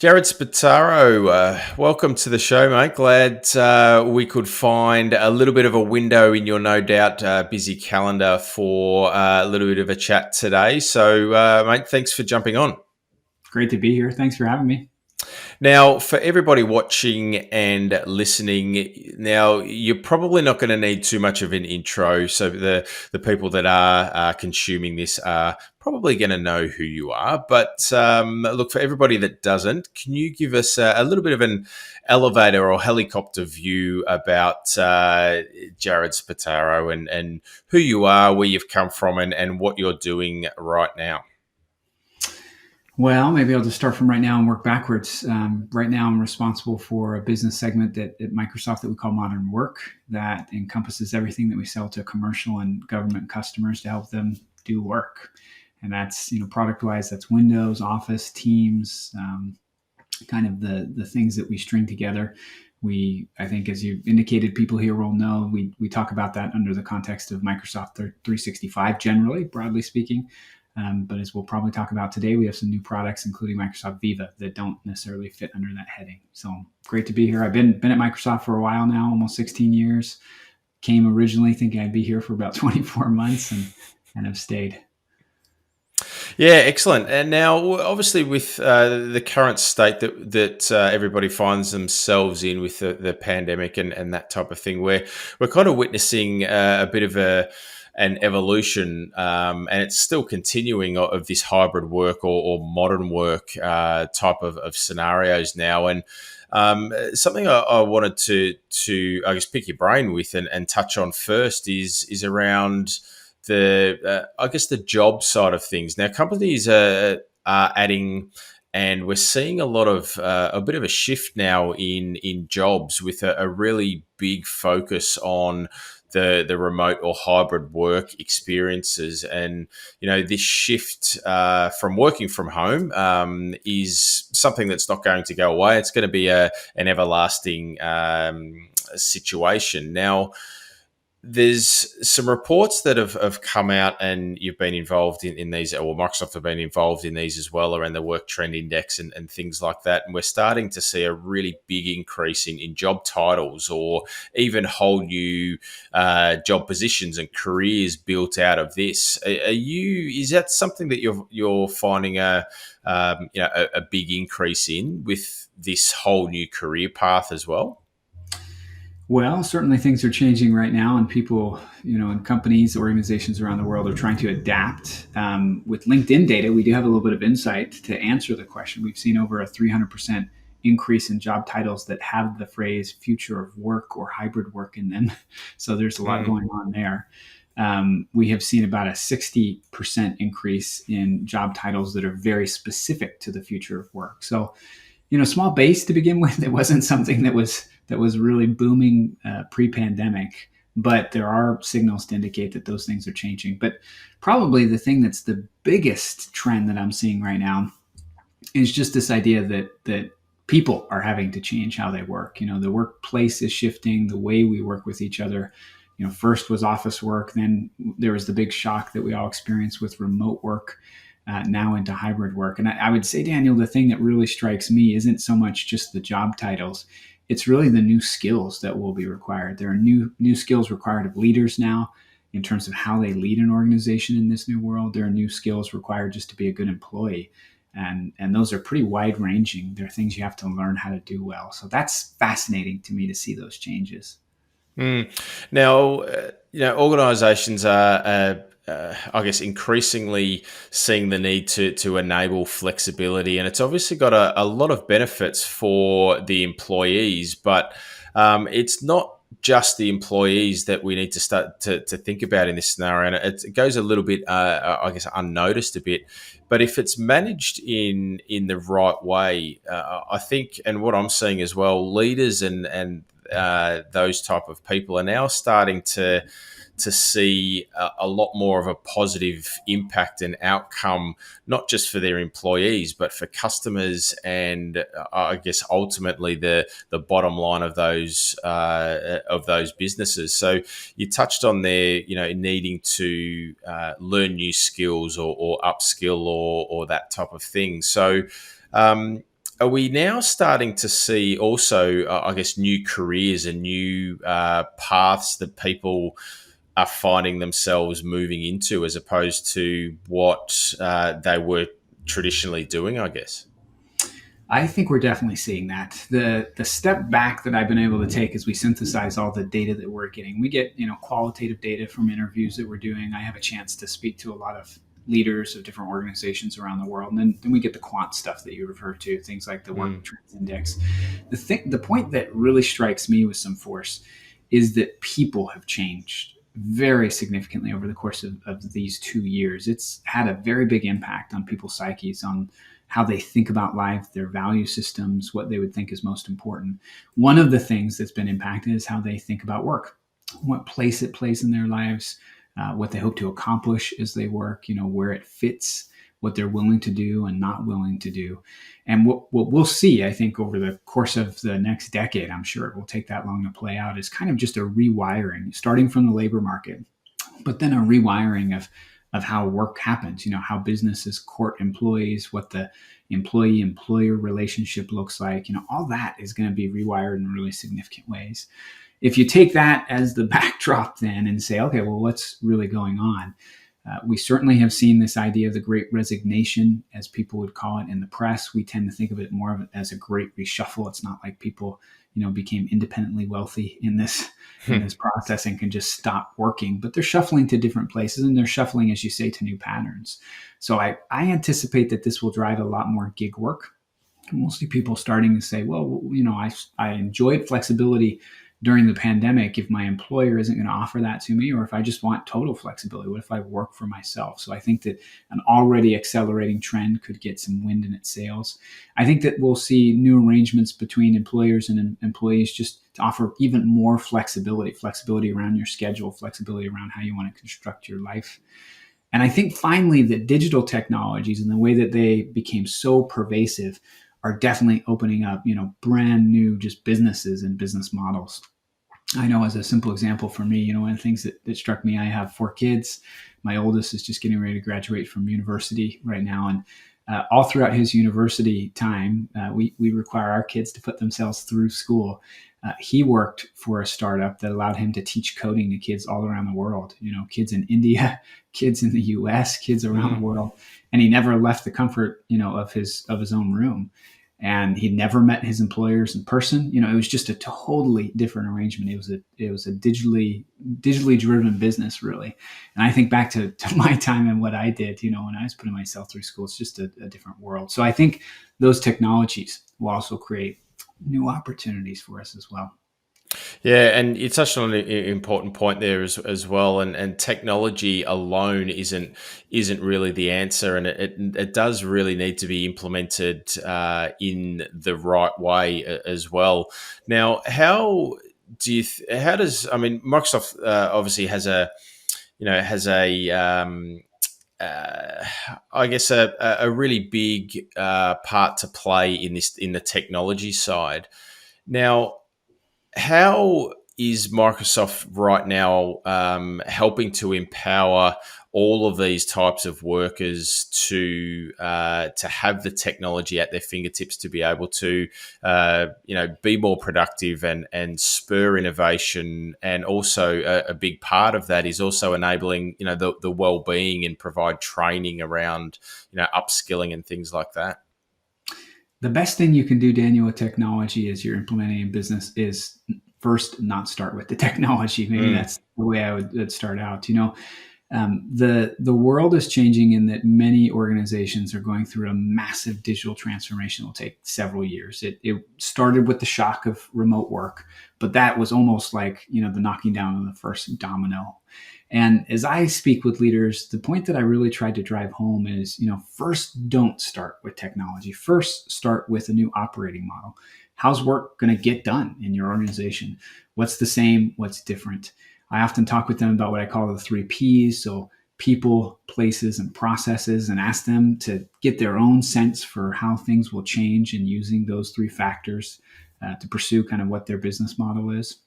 Jared Spataro, welcome to the show, mate. Glad we could find a little bit of a window in your no doubt busy calendar for a little bit of a chat today. So, mate, thanks for jumping on. Great to be here. Thanks for having me. Now, for everybody watching and listening, now you're probably not going to need too much of an intro. So the people that are consuming this are probably going to know who you are. But look, for everybody that doesn't, can you give us a little bit of an elevator or helicopter view about Jared Spataro and who you are, where you've come from, and what you're doing right now? Well, maybe I'll just start from right now and work backwards. Right now, I'm responsible for a business segment that at Microsoft that we call Modern Work, that encompasses everything that we sell to commercial and government customers to help them do work. And that's, product wise, that's Windows, Office, Teams, kind of the things that we string together. I think, as you indicated, people here will know we talk about that under the context of Microsoft 365 generally, broadly speaking. But as we'll probably talk about today, we have some new products, including Microsoft Viva, that don't necessarily fit under that heading. So great to be here. I've been at Microsoft for a while now, almost 16 years. Came originally thinking I'd be here for about 24 months and have stayed. Yeah, excellent. And now, obviously, with the current state that everybody finds themselves in with the pandemic and that type of thing, we're kind of witnessing a bit of an evolution, and it's still continuing of this hybrid work or modern work type of scenarios now. And something I wanted to I guess pick your brain with and touch on first is around the I guess the job side of things. Now, companies are adding, and we're seeing a lot of a bit of a shift now in jobs with a really big focus on the remote or hybrid work experiences. And this shift from working from home is something that's not going to go away. It's going to be an everlasting situation. Now, there's some reports that have come out, and you've been involved in these, or Microsoft have been involved in these as well, around the work trend index and things like that. And we're starting to see a really big increase in job titles, or even whole new job positions and careers built out of this. Is that something that you're finding a big increase in with this whole new career path as well? Well, certainly things are changing right now, and people, and companies, organizations around the world are trying to adapt. With LinkedIn data, we do have a little bit of insight to answer the question. We've seen over a 300% increase in job titles that have the phrase future of work or hybrid work in them. So there's a lot going on there. We have seen about a 60% increase in job titles that are very specific to the future of work. So, small base to begin with. It wasn't something that was really booming pre-pandemic, but there are signals to indicate that those things are changing. But probably the thing that's the biggest trend that I'm seeing right now is just this idea that people are having to change how they work. The workplace is shifting, the way we work with each other. First was office work, then there was the big shock that we all experienced with remote work. Now into hybrid work. And I would say, Daniel, the thing that really strikes me isn't so much just the job titles. It's really the new skills that will be required. There are new skills required of leaders now in terms of how they lead an organization in this new world. There are new skills required just to be a good employee. And those are pretty wide ranging. They're things you have to learn how to do well. So that's fascinating to me to see those changes. Mm. Now, organisations are, I guess, increasingly seeing the need to enable flexibility, and it's obviously got a lot of benefits for the employees, but it's not just the employees that we need to start to think about in this scenario. And it goes a little bit, I guess, unnoticed a bit. But if it's managed in the right way, I think, and what I'm seeing as well, leaders and those type of people are now starting to see a lot more of a positive impact and outcome, not just for their employees, but for customers, and I guess ultimately the bottom line of those businesses. So you touched on there, needing to learn new skills or upskill or that type of thing. So are we now starting to see also, I guess, new careers and new paths that people are finding themselves moving into, as opposed to what they were traditionally doing, I guess? I think we're definitely seeing that. The step back that I've been able to take as we synthesize all the data that we're getting. We get, qualitative data from interviews that we're doing. I have a chance to speak to a lot of leaders of different organizations around the world. And then we get the quant stuff that you refer to, things like the Work Mm, Trends Index. The point that really strikes me with some force is that people have changed very significantly over the course of these 2 years. It's had a very big impact on people's psyches, on how they think about life, their value systems, what they would think is most important. One of the things that's been impacted is how they think about work, what place it plays in their lives, what they hope to accomplish as they work, where it fits, what they're willing to do and not willing to do. And what we'll see, I think, over the course of the next decade, I'm sure it will take that long to play out, is kind of just a rewiring, starting from the labor market, but then a rewiring of how work happens, how businesses court employees, what the employee employer relationship looks like, all that is going to be rewired in really significant ways. If you take that as the backdrop then and say, okay, well, what's really going on? We certainly have seen this idea of the great resignation, as people would call it in the press. We tend to think of it more of it as a great reshuffle. It's not like people, became independently wealthy in this process and can just stop working, but they're shuffling to different places, and they're shuffling, as you say, to new patterns. So I anticipate that this will drive a lot more gig work. Mostly people starting to say, well, I enjoyed flexibility during the pandemic. If my employer isn't going to offer that to me, or if I just want total flexibility, what if I work for myself? So I think that an already accelerating trend could get some wind in its sails. I think that we'll see new arrangements between employers and employees, just to offer even more flexibility around your schedule, flexibility around how you want to construct your life. And I think finally that digital technologies and the way that they became so pervasive are definitely opening up, brand new just businesses and business models. I know, as a simple example for me, one of the things that struck me, I have 4 kids. My oldest is just getting ready to graduate from university right now. And all throughout his university time, we require our kids to put themselves through school. He worked for a startup that allowed him to teach coding to kids all around the world, kids in India, kids in the US, kids around the mm. world. And he never left the comfort, of his own room. And he never met his employers in person. It was just a totally different arrangement. It was a digitally driven business, really. And I think back to my time and what I did, when I was putting myself through school. It's just a different world. So I think those technologies will also create new opportunities for us as well. Yeah, and you touched on an important point there as well. And technology alone isn't really the answer, and it does really need to be implemented in the right way as well. Now, how does, I mean, Microsoft obviously has a, has a uh, I guess a really big part to play in the technology side. Now, how is Microsoft right now helping to empower all of these types of workers to have the technology at their fingertips to be able to be more productive and spur innovation, and also a big part of that is also enabling the well-being and provide training around upskilling and things like that. The best thing you can do, Daniel, with technology as you're implementing in business is first not start with the technology. Maybe Mm, that's the way I would start out. The world is changing in that many organizations are going through a massive digital transformation. It will take several years. It started with the shock of remote work, but that was almost like the knocking down of the first domino. And as I speak with leaders, the point that I really tried to drive home is, first don't start with technology. First start with a new operating model. How's work going to get done in your organization? What's the same? What's different? I often talk with them about what I call the 3 Ps. So people, places, and processes, and ask them to get their own sense for how things will change, and using those 3 factors to pursue kind of what their business model is.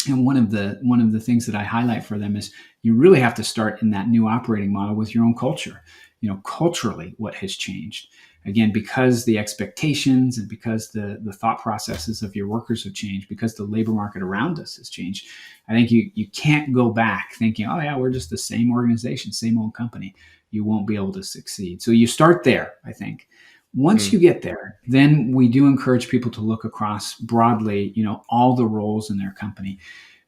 And one of the things that I highlight for them is you really have to start in that new operating model with your own culture. Culturally, what has changed? again, because the expectations and because the thought processes of your workers have changed, because the labor market around us has changed. I think you can't go back thinking, oh yeah, we're just the same organization, same old company. You won't be able to succeed. So you start there, I think. Once you Mm. get there, then we do encourage people to look across broadly, all the roles in their company.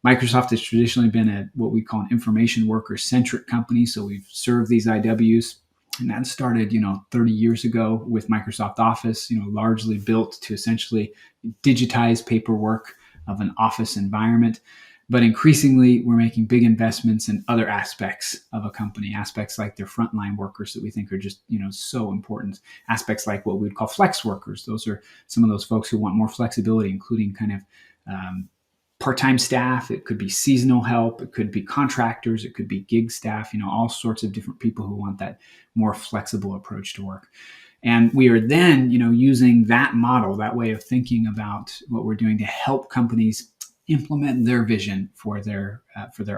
Microsoft has traditionally been what we call an information worker centric company. So we've served these IWs, and that started, 30 years ago with Microsoft Office, largely built to essentially digitize paperwork of an office environment. But increasingly, we're making big investments in other aspects of a company, aspects like their frontline workers that we think are just, so important. Aspects like what we would call flex workers. Those are some of those folks who want more flexibility, including kind of part-time staff. It could be seasonal help. It could be contractors. It could be gig staff. All sorts of different people who want that more flexible approach to work. And we are then, using that model, that way of thinking about what we're doing to help companies implement their vision for their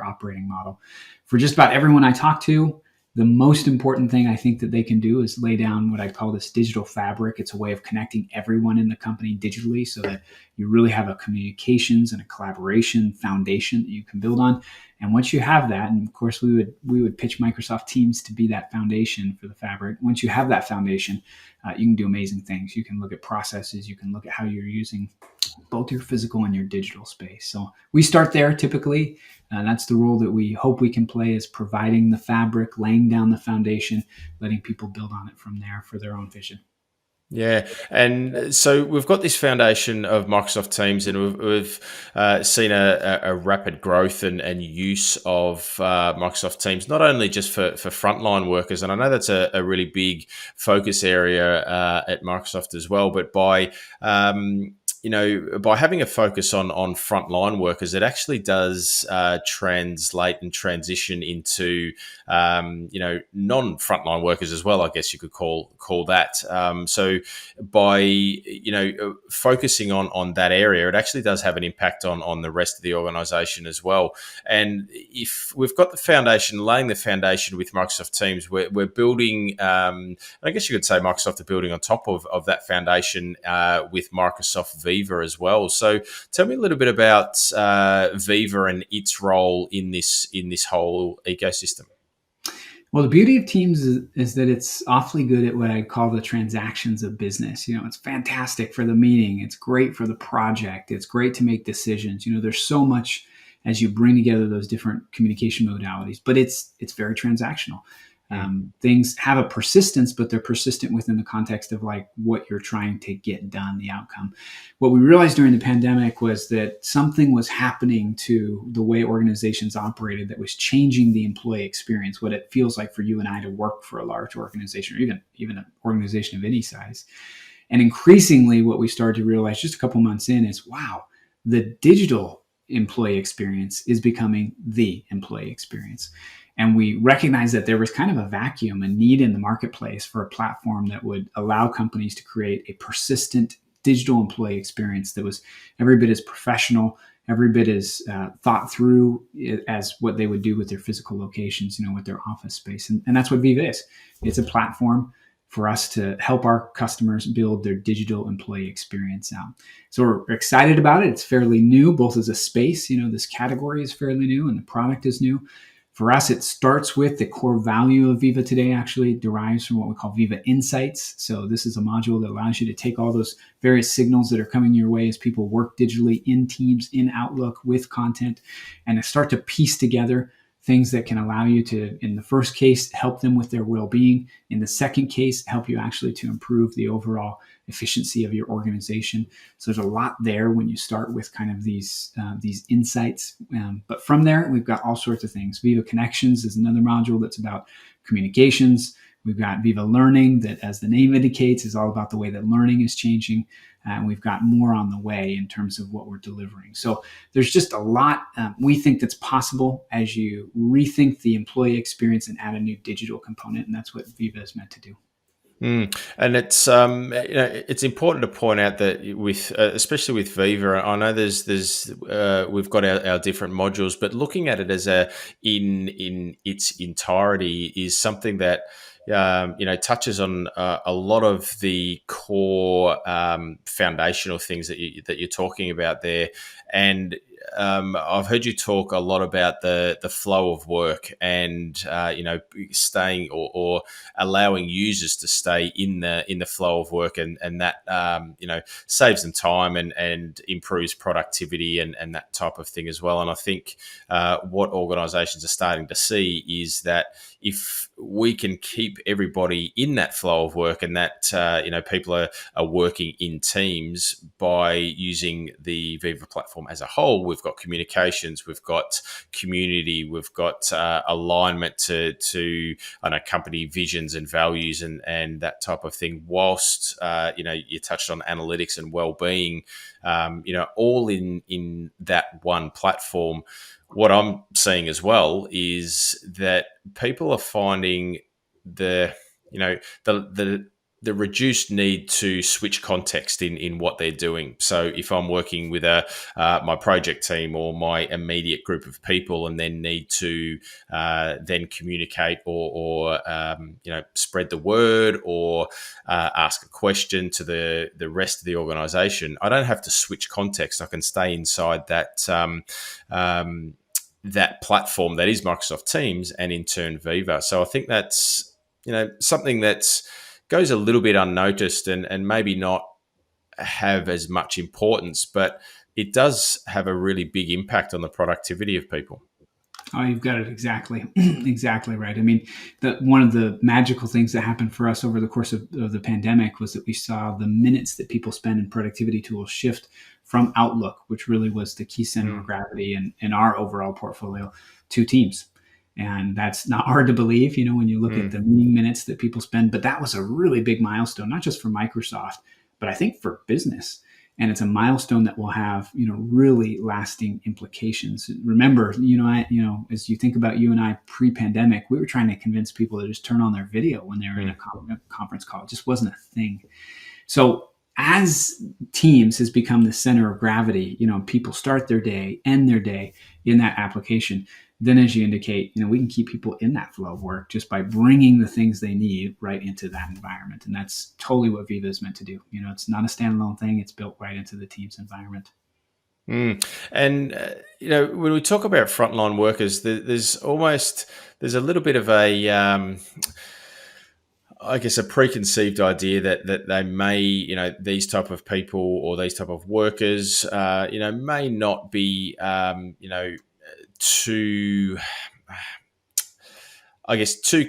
operating model. For just about everyone I talk to, the most important thing I think that they can do is lay down what I call this digital fabric. It's a way of connecting everyone in the company digitally so that you really have a communications and a collaboration foundation that you can build on. And once you have that, and of course we would pitch Microsoft Teams to be that foundation for the fabric. Once you have that foundation, you can do amazing things. You can look at processes. You can look at how you're using both your physical and your digital space. So we start there typically. That's the role that we hope we can play, is providing the fabric, laying down the foundation, letting people build on it from there for their own vision. Yeah, and so we've got this foundation of Microsoft Teams, and we've seen a rapid growth and use of Microsoft Teams, not only just for frontline workers, and I know that's a really big focus area at Microsoft as well, but by having a focus on frontline workers, it actually does translate and transition into non-frontline workers as well. I guess you could call that. So by focusing on that area, it actually does have an impact on the rest of the organisation as well. And if we've got the foundation, laying the foundation with Microsoft Teams, we're building. I guess you could say Microsoft are building on top of that foundation with Microsoft Viva as well. So tell me a little bit about Viva and its role in this whole ecosystem. Well, the beauty of Teams is that it's awfully good at what I call the transactions of business. It's fantastic for the meeting. It's great for the project. It's great to make decisions. There's so much as you bring together those different communication modalities, but it's very transactional. Things have a persistence, but they're persistent within the context of like what you're trying to get done, the outcome. What we realized during the pandemic was that something was happening to the way organizations operated that was changing the employee experience, what it feels like for you and I to work for a large organization, or even an organization of any size. And increasingly, what we started to realize just a couple months in is, wow, the digital employee experience is becoming the employee experience. And we recognized that there was kind of a vacuum, a need in the marketplace for a platform that would allow companies to create a persistent digital employee experience that was every bit as professional, every bit as thought through as what they would do with their physical locations, with their office space. And that's what Viva is. It's a platform for us to help our customers build their digital employee experience out. So we're excited about it. It's fairly new, both as a space, this category is fairly new and the product is new. For us, it starts with the core value of Viva today actually derives from what we call Viva Insights. So this is a module that allows you to take all those various signals that are coming your way as people work digitally in Teams, in Outlook, with content, and to start to piece together things that can allow you to, in the first case, help them with their well-being. In the second case, help you actually to improve the overall efficiency of your organization. So there's a lot there when you start with kind of these insights. But from there, we've got all sorts of things. Viva Connections is another module that's about communications. We've got Viva Learning that, as the name indicates, is all about the way that learning is changing. And we've got more on the way in terms of what we're delivering. So there's just a lot we think that's possible as you rethink the employee experience and add a new digital component. And that's what Viva is meant to do. And it's it's important to point out that with especially with Viva, I know there's we've got our different modules, but looking at it as in its entirety is something that touches on a lot of the core foundational things that you're talking about there. And I've heard you talk a lot about the flow of work and staying or allowing users to stay in the flow of work, and that saves them time and improves productivity and that type of thing as well. And I think what organisations are starting to see is that if we can keep everybody in that flow of work, and that people are working in teams by using the Viva platform as a whole, we've got communications, we've got community, we've got alignment to company visions and values and that type of thing. Whilst you touched on analytics and well-being, all in that one platform. What I'm seeing as well is that people are finding the reduced need to switch context in what they're doing. So if I'm working with my project team or my immediate group of people, and then need to then communicate or spread the word or ask a question to the rest of the organization, I don't have to switch context. I can stay inside that platform that is Microsoft Teams, and in turn Viva. So I think that's something that's goes a little bit unnoticed and maybe not have as much importance, but it does have a really big impact on the productivity of people. Oh, you've got it exactly, exactly right. I mean, one of the magical things that happened for us over the course of the pandemic was that we saw the minutes that people spend in productivity tools shift from Outlook, which really was the key center of gravity in our overall portfolio, to Teams. And that's not hard to believe, when you look at the meeting minutes that people spend. But that was a really big milestone, not just for Microsoft, but I think for business. And it's a milestone that will have, really lasting implications. Remember, as you think about you and I pre-pandemic, we were trying to convince people to just turn on their video when they were in a conference call. It just wasn't a thing. So as Teams has become the center of gravity, people start their day, end their day in that application. Then, as you indicate, we can keep people in that flow of work just by bringing the things they need right into that environment. And that's totally what Viva is meant to do. It's not a standalone thing. It's built right into the Teams environment. And, when we talk about frontline workers, there's a little bit of a preconceived idea that they may, these type of people or these type of workers, may not be, too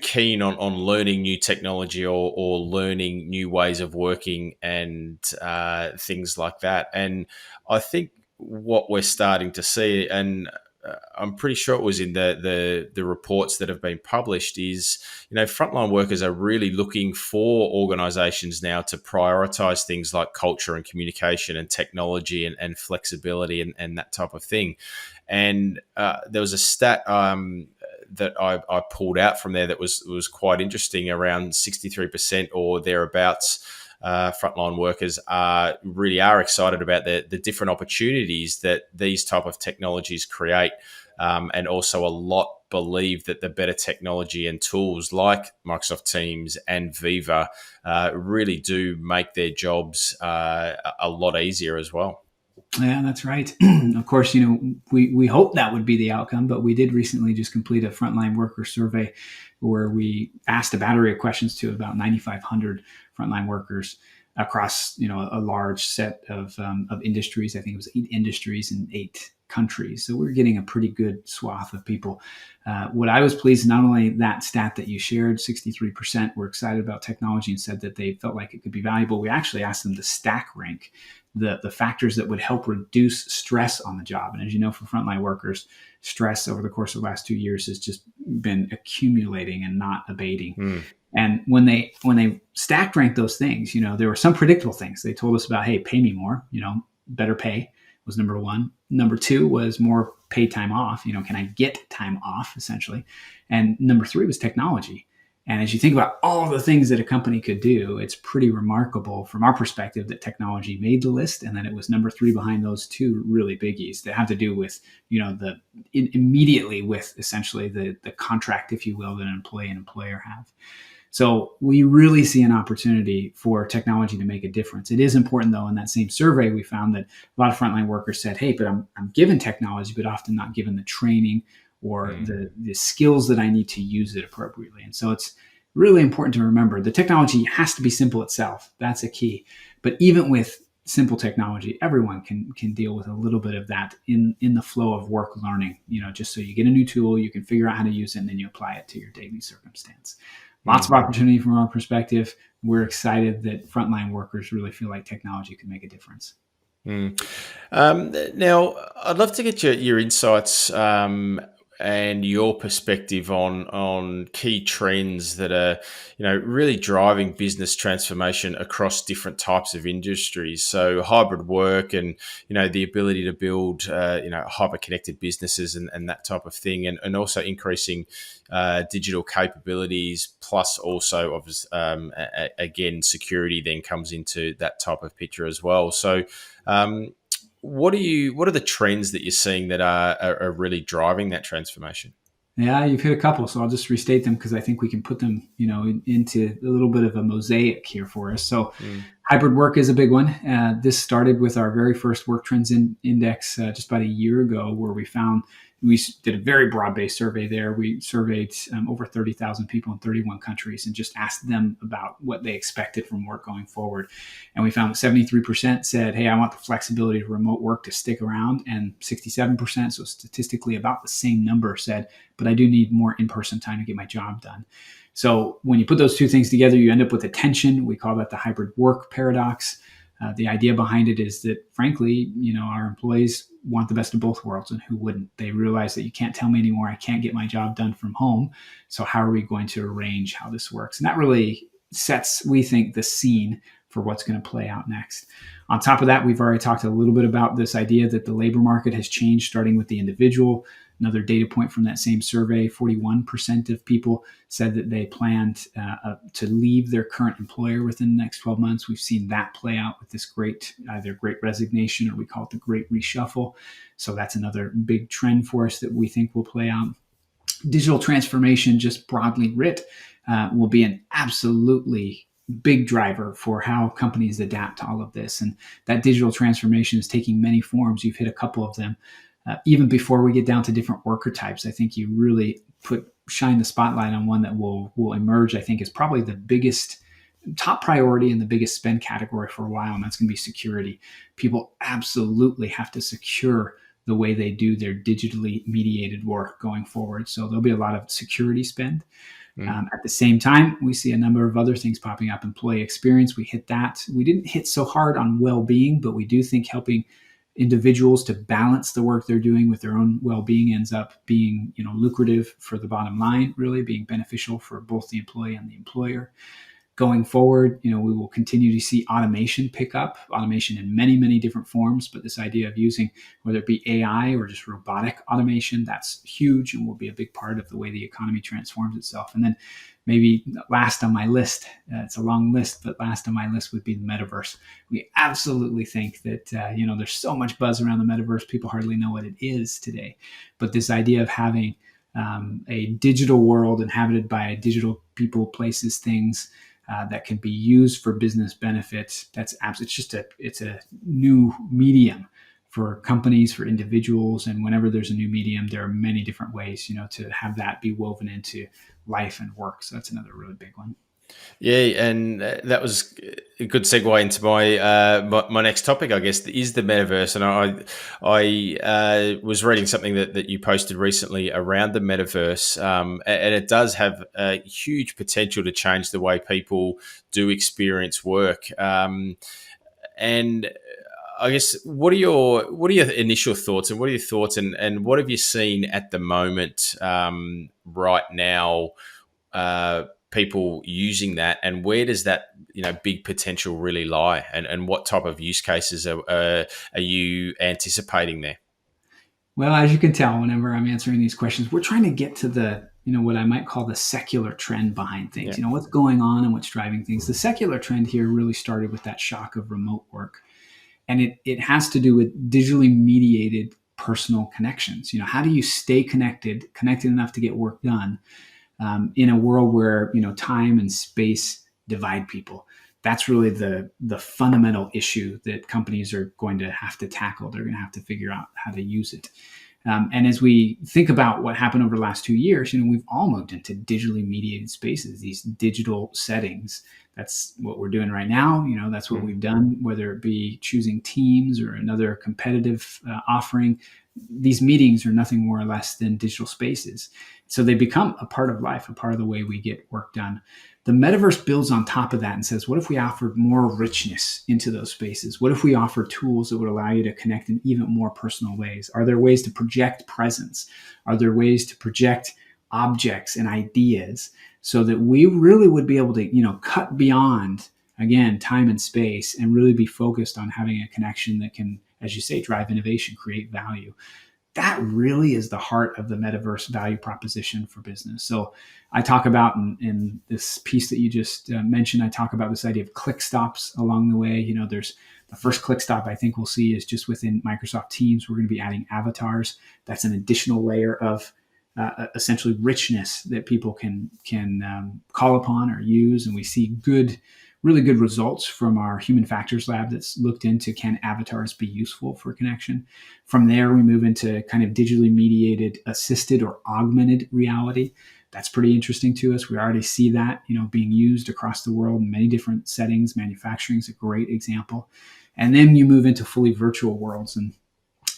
keen on learning new technology or learning new ways of working and things like that. And I think what we're starting to see, and I'm pretty sure it was in the reports that have been published, is frontline workers are really looking for organizations now to prioritize things like culture and communication and technology and flexibility and that type of thing. And there was a stat that I pulled out from there that was quite interesting. Around 63% or thereabouts frontline workers really are excited about the different opportunities that these type of technologies create, and also a lot believe that the better technology and tools like Microsoft Teams and Viva really do make their jobs a lot easier as well. Yeah, that's right. Of course, we hope that would be the outcome, but we did recently just complete a frontline worker survey where we asked a battery of questions to about 9,500 frontline workers across, a large set of industries. I think it was 8 industries in 8 countries. So we're getting a pretty good swath of people. What I was pleased, not only that stat that you shared, 63% were excited about technology and said that they felt like it could be valuable. We actually asked them to stack rank the factors that would help reduce stress on the job. And as you know, for frontline workers, stress over the course of the last 2 years has just been accumulating and not abating. And when they stacked ranked those things, there were some predictable things. They told us about, hey, pay me more, better pay was number one. Number 2 was more paid time off. Can I get time off, essentially? And number 3 was technology. And as you think about all the things that a company could do, it's pretty remarkable from our perspective that technology made the list, and then it was number 3 behind those 2 really biggies that have to do with, immediately with essentially the contract, if you will, that an employee and employer have. So we really see an opportunity for technology to make a difference. It is important, though, in that same survey, we found that a lot of frontline workers said, hey, but I'm given technology, but often not given the training or Mm, the skills that I need to use it appropriately. And so it's really important to remember the technology has to be simple itself. That's a key. But even with simple technology, everyone can deal with a little bit of that in the flow of work learning, just so you get a new tool, you can figure out how to use it, and then you apply it to your daily circumstance. Lots of mm, opportunity from our perspective. We're excited that frontline workers really feel like technology can make a difference. mm. Now, I'd love to get your insights and your perspective on key trends that are, really driving business transformation across different types of industries. So, hybrid work and the ability to build hyper connected businesses and that type of thing, and also increasing digital capabilities, plus also again security then comes into that type of picture as well. So. What are the trends that you're seeing that are really driving that transformation? Yeah, you've hit a couple, so I'll just restate them because I think we can put them, into a little bit of a mosaic here for us. So, Mm, hybrid work is a big one. This started with our very first work trends index just about a year ago, where we did a very broad based survey there. We surveyed over 30,000 people in 31 countries and just asked them about what they expected from work going forward. And we found that 73% said, hey, I want the flexibility of remote work to stick around. And 67%, so statistically about the same number, said, but I do need more in person time to get my job done. So when you put those two things together, you end up with a tension. We call that the hybrid work paradox. The idea behind it is that, frankly, our employees want the best of both worlds, and who wouldn't? They realize that you can't tell me anymore. I can't get my job done from home. So how are we going to arrange how this works? And that really sets, we think, the scene for what's going to play out next. On top of that, we've already talked a little bit about this idea that the labor market has changed, starting with the individual. Another data point from that same survey, 41% of people said that they planned to leave their current employer within the next 12 months. We've seen that play out with this either great resignation, or we call it the great reshuffle. So that's another big trend for us that we think will play out. Digital transformation, just broadly writ, will be an absolutely big driver for how companies adapt to all of this. And that digital transformation is taking many forms. You've hit a couple of them. Even before we get down to different worker types, I think you really shine the spotlight on one that will emerge. I think is probably the biggest top priority and the biggest spend category for a while, and that's going to be security. People absolutely have to secure the way they do their digitally mediated work going forward. So there'll be a lot of security spend. mm, At the same time, we see a number of other things popping up. Employee experience, we hit that. We didn't hit so hard on well-being, but we do think helping individuals to balance the work they're doing with their own well-being ends up being, lucrative for the bottom line, really being beneficial for both the employee and the employer. Going forward, we will continue to see automation pick up, automation in many, many different forms. But this idea of using, whether it be AI or just robotic automation, that's huge and will be a big part of the way the economy transforms itself. And then maybe last on my list, it's a long list, but last on my list would be the metaverse. We absolutely think that, there's so much buzz around the metaverse, people hardly know what it is today. But this idea of having a digital world inhabited by digital people, places, things, that can be used for business benefits. It's a new medium for companies, for individuals, and whenever there's a new medium, there are many different ways, to have that be woven into life and work. So that's another really big one. yeah, and that was a good segue into my next topic, I guess, is the metaverse. And I was reading something that you posted recently around the metaverse, and it does have a huge potential to change the way people do experience work. And I guess what are your initial thoughts, and what are your thoughts, and what have you seen at the moment, right now? People using that, and where does that big potential really lie, and what type of use cases are you anticipating there? Well, as you can tell, whenever I'm answering these questions, we're trying to get to the, what I might call the secular trend behind things. Yeah. What's going on and what's driving things. The secular trend here really started with that shock of remote work. And it has to do with digitally mediated personal connections. How do you stay connected enough to get work done, in a world where time and space divide people. That's really the fundamental issue that companies are going to have to tackle. They're going to have to figure out how to use it. And as we think about what happened over the last 2 years, we've all moved into digitally mediated spaces, these digital settings. That's what we're doing right now. That's what we've done, whether it be choosing Teams or another competitive offering. These meetings are nothing more or less than digital spaces. So they become a part of life, a part of the way we get work done. The metaverse builds on top of that and says, what if we offered more richness into those spaces? What if we offer tools that would allow you to connect in even more personal ways? Are there ways to project presence? Are there ways to project objects and ideas so that we really would be able to, cut beyond, again, time and space and really be focused on having a connection that can, as you say, drive innovation, create value? That really is the heart of the metaverse value proposition for business. So I talk about in this piece that you just mentioned, I talk about this idea of click stops along the way. There's the first click stop I think we'll see is just within Microsoft Teams. We're going to be adding avatars. That's an additional layer of essentially richness that people can call upon or use. And we see really good results from our human factors lab that's looked into, can avatars be useful for connection? From there, we move into kind of digitally mediated assisted or augmented reality. That's pretty interesting to us. We already see that, being used across the world in many different settings. Manufacturing is a great example. And then you move into fully virtual worlds. And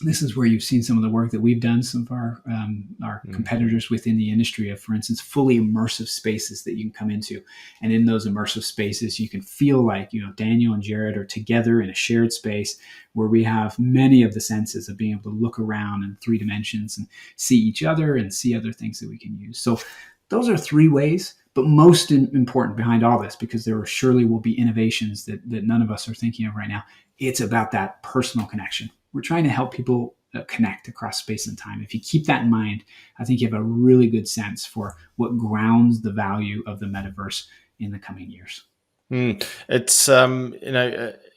this is where you've seen some of the work that we've done, some of our competitors within the industry of, for instance, fully immersive spaces that you can come into. And in those immersive spaces, you can feel like, Daniel and Jared are together in a shared space where we have many of the senses of being able to look around in 3 dimensions and see each other and see other things that we can use. So those are 3 ways. But most important behind all this, because there surely will be innovations that none of us are thinking of right now, it's about that personal connection. We're trying to help people connect across space and time. If you keep that in mind, I think you have a really good sense for what grounds the value of the metaverse in the coming years. It's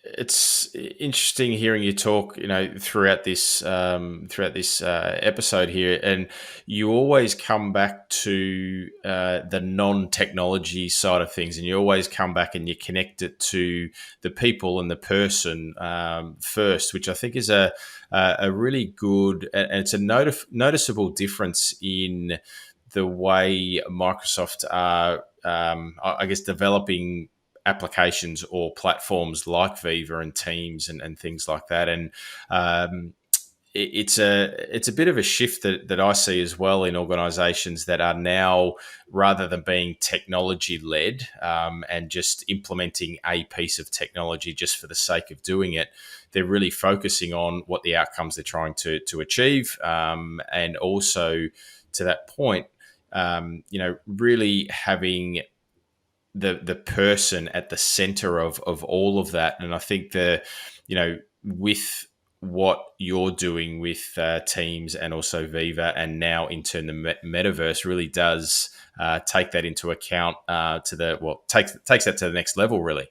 it's interesting hearing you talk, throughout this episode here, and you always come back to the non-technology side of things, and you always come back and you connect it to the people and the person first, which I think is a really good, and it's a noticeable difference in the way Microsoft are, I guess, developing applications or platforms like Viva and Teams and things like that. And it's a bit of a shift that I see as well in organizations that are now, rather than being technology led and just implementing a piece of technology just for the sake of doing it, they're really focusing on what the outcomes they're trying to achieve. And also to that point, really having the person at the center of all of that. And I think with what you're doing with Teams and also Viva, and now in turn the Metaverse, really does take that into account takes that to the next level, really.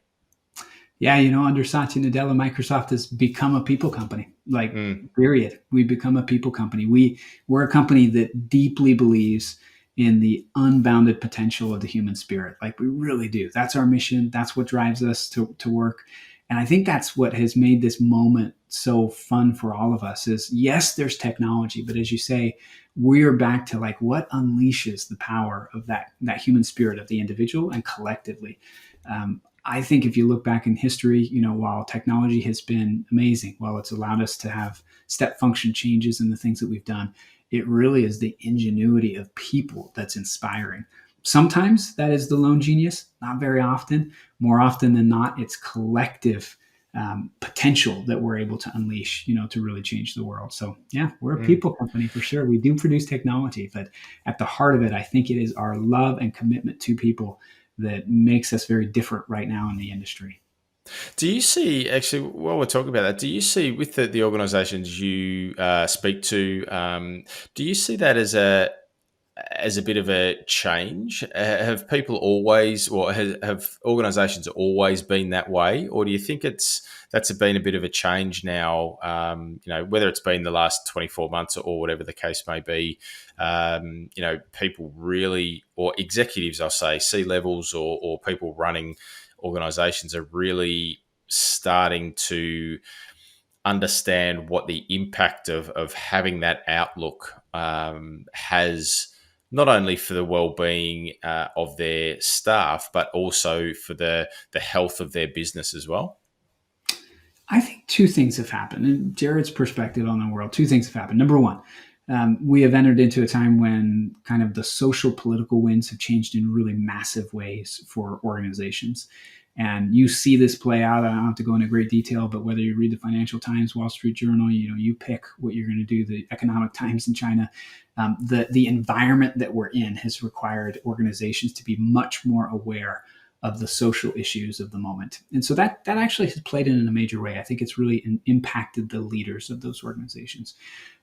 Yeah, under Satya Nadella, Microsoft has become a people company. Period. We've become a people company. We're a company that deeply believes in the unbounded potential of the human spirit. We really do. That's our mission. That's what drives us to work. And I think that's what has made this moment so fun for all of us is, yes, there's technology, but as you say, we're back to what unleashes the power of that human spirit of the individual and collectively. I think if you look back in history, while technology has been amazing, while it's allowed us to have step function changes in the things that we've done, it really is the ingenuity of people that's inspiring. Sometimes that is the lone genius, not very often. More often than not, it's collective potential that we're able to unleash, to really change the world. So yeah, we're a people company for sure. We do produce technology, but at the heart of it, I think it is our love and commitment to people that makes us very different right now in the industry. Do you see, actually, while we're talking about that, do you see with the organizations you speak to, do you see that as as a bit of a change? Have people always, or have organisations always been that way, or do you think that's been a bit of a change now? Whether it's been the last 24 months or whatever the case may be, people really, or executives, I'll say, C-levels or people running organisations are really starting to understand what the impact of having that outlook has, not only for the well-being of their staff, but also for the health of their business as well. I think two things have happened. In Jared's perspective on the world, two things have happened. Number one, we have entered into a time when kind of the social political winds have changed in really massive ways for organizations. And you see this play out. I don't have to go into great detail, but whether you read the Financial Times, Wall Street Journal, you pick what you're going to do. The Economic Times in China, the environment that we're in has required organizations to be much more aware of the social issues of the moment. And so that actually has played in a major way. I think it's really impacted the leaders of those organizations.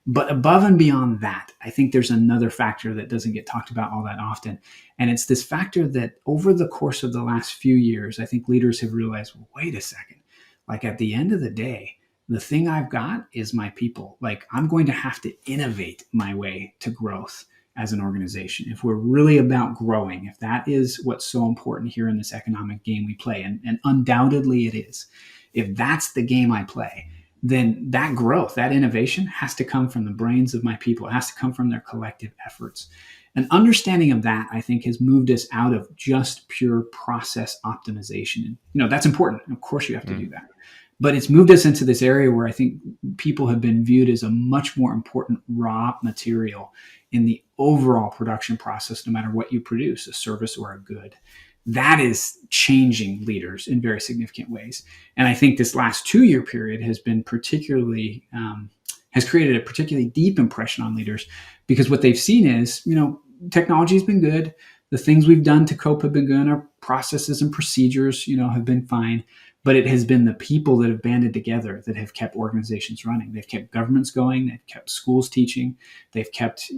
But above and beyond that, I think there's another factor that doesn't get talked about all that often. And it's this factor that over the course of the last few years, I think leaders have realized, well, wait a second, like at the end of the day, the thing I've got is my people. Like I'm going to have to innovate my way to growth as an organization. If we're really about growing, if that is what's so important here in this economic game we play, and undoubtedly it is, if that's the game I play, then that growth, that innovation has to come from the brains of my people. It has to come from their collective efforts. An understanding of that, I think, has moved us out of just pure process optimization. And, that's important. Of course, you have to do that. But it's moved us into this area where I think people have been viewed as a much more important raw material in the overall production process, no matter what you produce, a service or a good. That is changing leaders in very significant ways. And I think this last 2-year period has been particularly, has created a particularly deep impression on leaders, because what they've seen is, technology has been good. The things we've done to cope have been good. Our processes and procedures, have been fine. But it has been the people that have banded together that have kept organizations running. They've kept governments going. They've kept schools teaching. They've kept,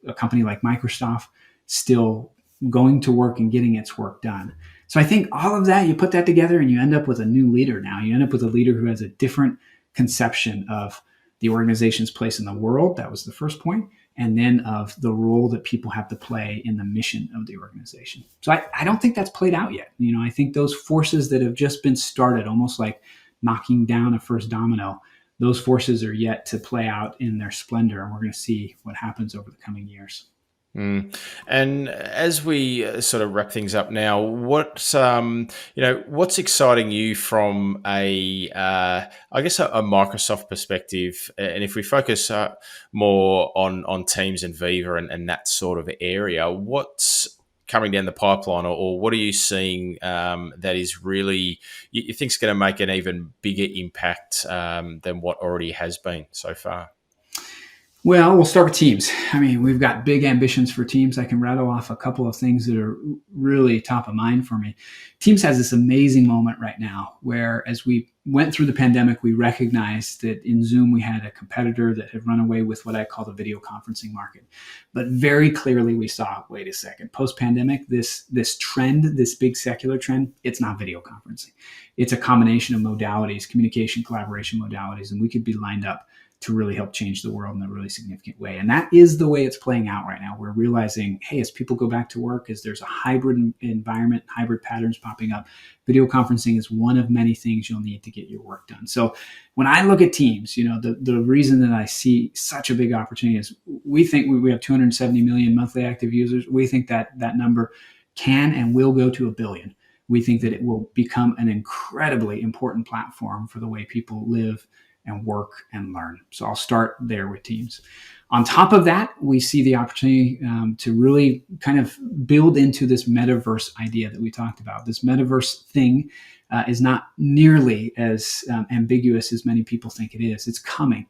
a company like Microsoft still going to work and getting its work done. So I think all of that, you put that together and you end up with a new leader now. You end up with a leader who has a different conception of the organization's place in the world. That was the first point. And then of the role that people have to play in the mission of the organization. So I don't think that's played out yet. I think those forces that have just been started, almost like knocking down a first domino, those forces are yet to play out in their splendor. And we're going to see what happens over the coming years. And as we sort of wrap things up now, what's exciting you from I guess a Microsoft perspective, and if we focus more on Teams and Viva and that sort of area, what's coming down the pipeline, or what are you seeing that is really you think is going to make an even bigger impact than what already has been so far? Well, we'll start with Teams. We've got big ambitions for Teams. I can rattle off a couple of things that are really top of mind for me. Teams has this amazing moment right now where, as we went through the pandemic, we recognized that in Zoom, we had a competitor that had run away with what I call the video conferencing market. But very clearly we saw, wait a second, post-pandemic, this trend, this big secular trend, it's not video conferencing. It's a combination of modalities, communication, collaboration modalities, and we could be lined up to really help change the world in a really significant way. And that is the way it's playing out right now. We're realizing, hey, as people go back to work, as there's a hybrid environment, hybrid patterns popping up, video conferencing is one of many things you'll need to get your work done. So when I look at Teams, the reason that I see such a big opportunity is we think we have 270 million monthly active users. We think that number can and will go to 1 billion. We think that it will become an incredibly important platform for the way people live and work and learn. So I'll start there with Teams. On top of that, we see the opportunity to really kind of build into this metaverse idea that we talked about. This metaverse thing is not nearly as ambiguous as many people think it is. It's coming.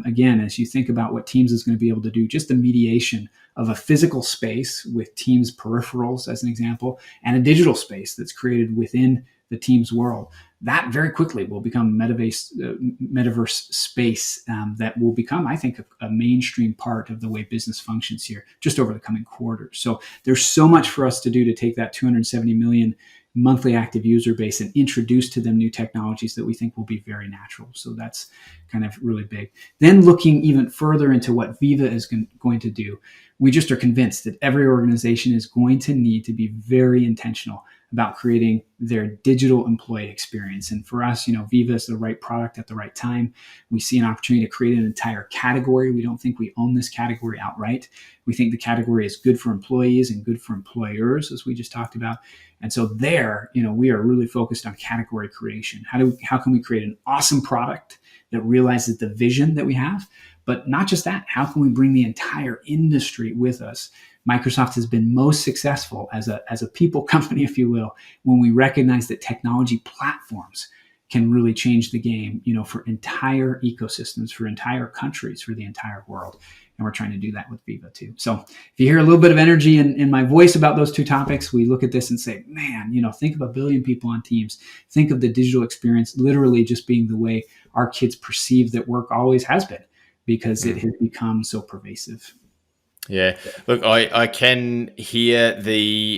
Again, as you think about what Teams is going to be able to do, just the mediation of a physical space with Teams peripherals, as an example, and a digital space that's created within the Teams world. That very quickly will become metaverse space that will become, I think, a mainstream part of the way business functions here just over the coming quarters. So there's so much for us to do to take that 270 million monthly active user base and introduce to them new technologies that we think will be very natural. So that's kind of really big. Then looking even further into what Viva is going to do, we just are convinced that every organization is going to need to be very intentional about creating their digital employee experience. And for us, Viva is the right product at the right time. We see an opportunity to create an entire category. We don't think we own this category outright. We think the category is good for employees and good for employers, as we just talked about. And so there, we are really focused on category creation. How can we create an awesome product that realizes the vision that we have? But not just that, how can we bring the entire industry with us? Microsoft has been most successful as a people company, if you will, when we recognize that technology platforms can really change the game, for entire ecosystems, for entire countries, for the entire world. And we're trying to do that with Viva too. So if you hear a little bit of energy in my voice about those two topics, we look at this and say, man, think of 1 billion people on Teams. Think of the digital experience literally just being the way our kids perceive that work always has been, because it has become so pervasive. Yeah, look, I can hear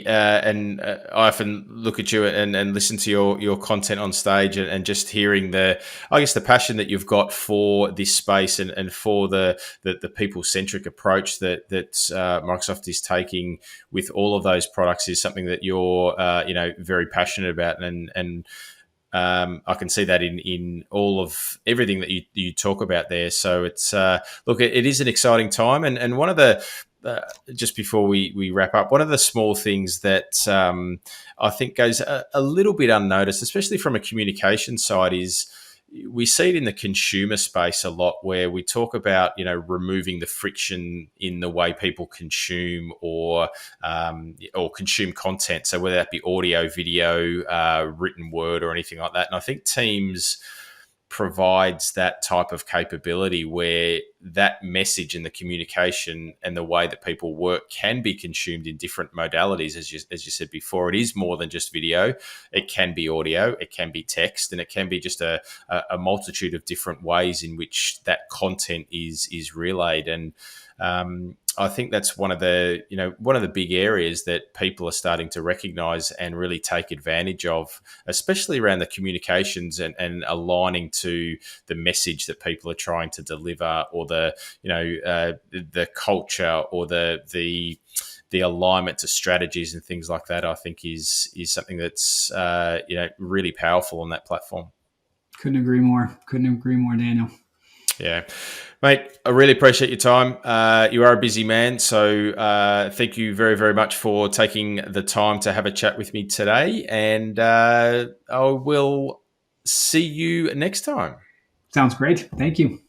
and I often look at you and listen to your content on stage, and just hearing the passion that you've got for this space, and for the people centric approach that Microsoft is taking with all of those products is something that you're very passionate about, and I can see that in all of everything that you talk about there. So it's look, it is an exciting time, and one of the just before we wrap up, one of the small things that I think goes a little bit unnoticed, especially from a communication side, is we see it in the consumer space a lot, where we talk about removing the friction in the way people consume or consume content. So whether that be audio, video, written word, or anything like that. And I think Teams provides that type of capability where that message and the communication and the way that people work can be consumed in different modalities. As you said before, it is more than just video. It can be audio, it can be text, and it can be just a multitude of different ways in which that content is relayed. And I think that's one of the big areas that people are starting to recognize and really take advantage of, especially around the communications and aligning to the message that people are trying to deliver, or the culture, or the alignment to strategies and things like that. I think is something that's really powerful on that platform. Couldn't agree more, Daniel. Yeah, mate, I really appreciate your time. You are a busy man, so thank you very, very much for taking the time to have a chat with me today. And I will see you next time. Sounds great. Thank you.